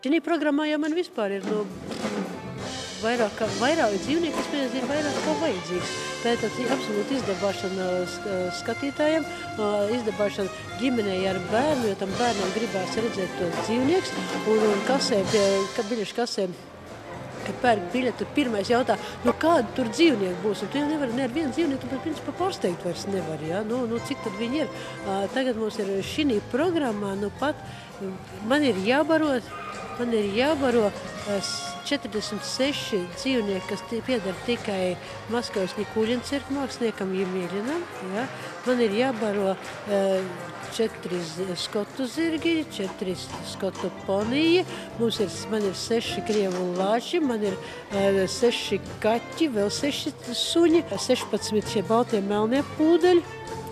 Šī programmā jau man vispār ir vairāk dzīvnieki, kas pēc ir vairāk kā vajadzīgs. Tātad absolūti izdabāšana skatītājiem, izdabāšana ģimenei ar bērnu, jo tam bērnam gribās redzēt tos dzīvnieks. Un kasē, biļešu kasē, kad pērk biļeti, pirmais jautā, kādi tur dzīvnieki būs. Un tu jau nevari ne ar vienu dzīvnieku, tu principā pārsteigt vairs nevari. Ja? Cik tad viņi ir? Tagad mums ir šī programmā, man ir jābaro 46 dzīvnieki, kas pieder tikai Maskavas Nikuļina cirka māksliniekam Jemieļinam. Ja? Man ir jābaro 4 skotu zirgi, 4 skotu poniji, man ir 6 krievu lāči, man ir 6 kaķi, vēl 6 suņi, 16 šie baltie melnie pūdeļi.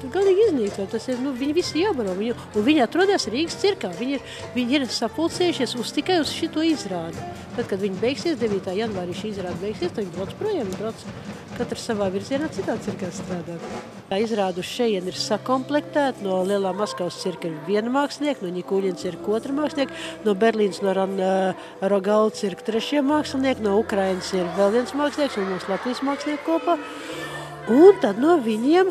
Tur galīgi iznīcot, viņi visi jābaro, un viņi atrodas Rīgas cirkā. Viņi ir sapulcējušies tikai uz šito izrādi. Tad, kad viņi beigsies, 9. janvārī šī izrāde beigsies, tad viņi brauc projām, katrs savā virzienā citā cirkā strādāt. Tā izrāde uz šeien ir sakomplektēta, no Lielā Maskavas cirka ir viena mākslinieka, no Nikuļina cirka otra mākslinieka, no Berlīnas, no Rogaula cirka trešie mākslinieki, no Ukrainas ir vēl viens mākslinieks un mums Latvijas mākslinieki kopā. Un tad no viņiem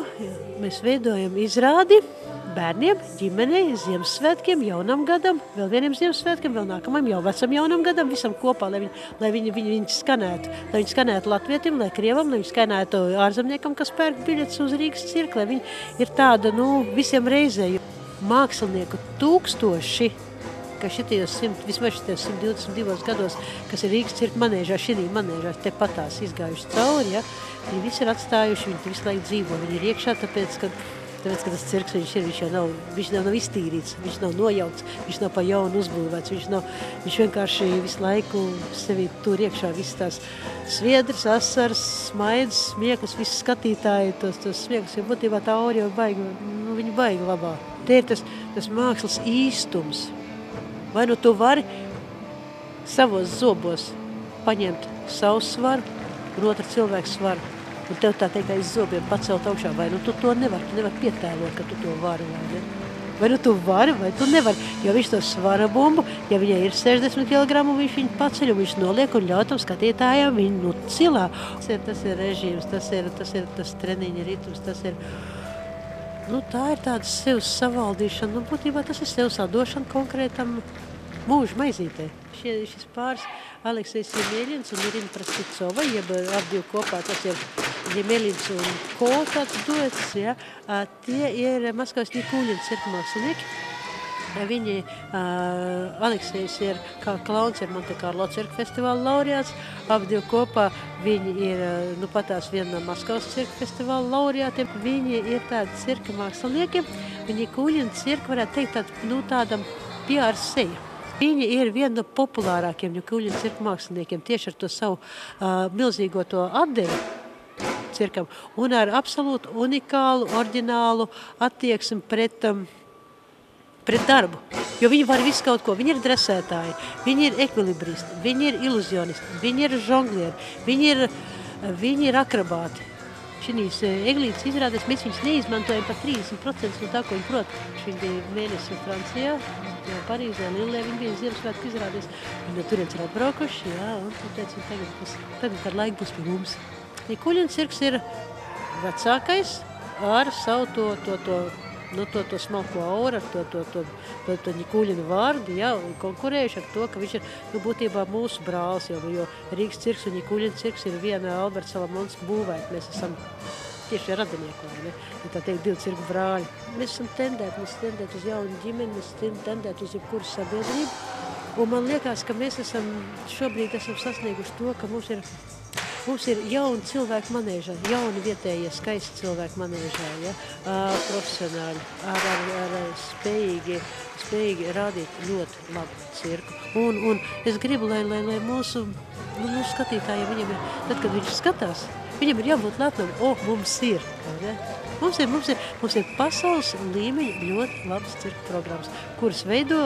mēs veidojam izrādi bērniem, ģimenei, Ziemassvētkiem, jaunam gadam, vēl vieniem Ziemassvētkiem, vēl nākamajam jau vecam jaunam gadam, visam kopā, lai viņi skanētu. Lai viņi skanētu latvietim, lai krievam, lai viņi skanētu ārzemniekam, kas pērk biļetes uz Rīgas cirku, lai viņi ir tāda, visiem reizēju mākslinieku tūkstoši, ka vismaz šitajos 122 gados, kas ir Rīgas cirka manēžā, šī manēžā, tepatās izgājuši cauri, ja, viņi visi ir atstājuši, viņi visu laiku dzīvo, viņi ir iekšā, tāpēc, ka tas cirks viņš nav iztīrīts, viņš nav nojaukts, viņš nav pa jaunu uzbūvēts, viņš vienkārši visu laiku sevi tur iekšā, visas tās sviedras, asaras, smaidas, smieklus, visi skatītāji, tos smieklus, jo būtībā tā aura jau viņi baigi labā. Te ir tas mākslas īstums. Vai tu vari savos zobos paņemt savu svaru un otru cilvēku svaru, un tev tā teikt aiz zobiem pacelt augšā, vai tu to nevari, tu nevari pietēlot, ka tu to vari, vai ne? Vai tu vari, vai tu nevari, jo viņš to svara bumbu, ja viņai ir 60 kg, viņš viņu paceļ, un viņš noliek un ļauj tam skatītājām viņu cilā. Tas ir režīms, tas ir tas treniņa ritms, tas ir... tā ir tāda sev savaldīšana, būtībā tas ir sev sadošana konkrētam mūža maizītē. Šis pāris Aleksejs Jemieļins un Irina Prasticova, jeb abi kopā, tas ir Jemieļins un Ko tāds duets, ja, tie ir Maskavas Nikuļina cirka mākslinieki. Viņi, Aleksejs ir kā klauns, ir Monte Carlo cirka festivāla laureāts, abi kopā viņi ir, patās viena no Maskavas cirka festivāla laureātiem. Viņi ir tādi cirka mākslinieki, viņi Nikuļina cirka varētu teikt tādam PR seja. Viņi ir viena no populārākiem Nikuļina cirka māksliniekiem tieši ar to savu milzīgo to atdevi cirkam un ar absolūti unikālu, oriģinālu attieksmi pret darbu. Jo viņi var visu kaut ko. Viņi ir dresētāji, viņi ir ekvilibristi, viņi ir iluzionisti, viņi ir žonglieri, viņi ir akrobāti. Šīs eglītes izrādēs mēs viņus neizmantojam par 30% no tā, ko viņi prot. Viņi bija mēnesi Francijā, Parīzē, Lillē, viņi bija Ziemassvētku izrādēs. Viņi no turienes ir atbraukuši, jā, un teica, tagad par laiku būs pie mums. Nikuļina cirks ir vecākais ar savu to smalko auru, to Nikuļina vārdu, jā, konkurējuši ar to, ka viņš ir, būtībā mūsu brālis, jo Rīgas cirks un Nikuļina cirks ir viena Alberta Salamons būvēta. Mēs esam tieši radinieki, vai ne? Tā teikt, 2 cirku brāļi. Mēs esam tendēti uz jaunu ģimeni, mēs tendēti uz jebkuru sabiedrību. Un man liekas, ka mēs šobrīd esam sasnieguši to, ka mums ir jauni cilvēki manēžā, jauni vietējie skaisti cilvēki manēžā, ja? Profesionāļi, ar spējīgi rādīt ļoti labu cirku. Un es gribu, lai mūsu skatītājiem viņam ir, tad, kad viņš skatās, viņam ir jābūt lepnam, mums ir, ne? Mums ir pasaules līmeņa ļoti labas cirka programmas, kuras veido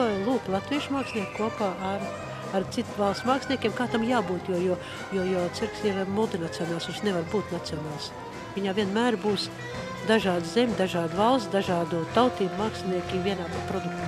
latviešu mākslinieki kopā ar citu valsts māksliniekiem, kā tam jābūt, jo cirks ir multinacionāls, viņš nevar būt nacionāls. Viņā vienmēr būs dažādi zemi, dažādi valsts, dažādu tautību mākslinieki vienā produktā.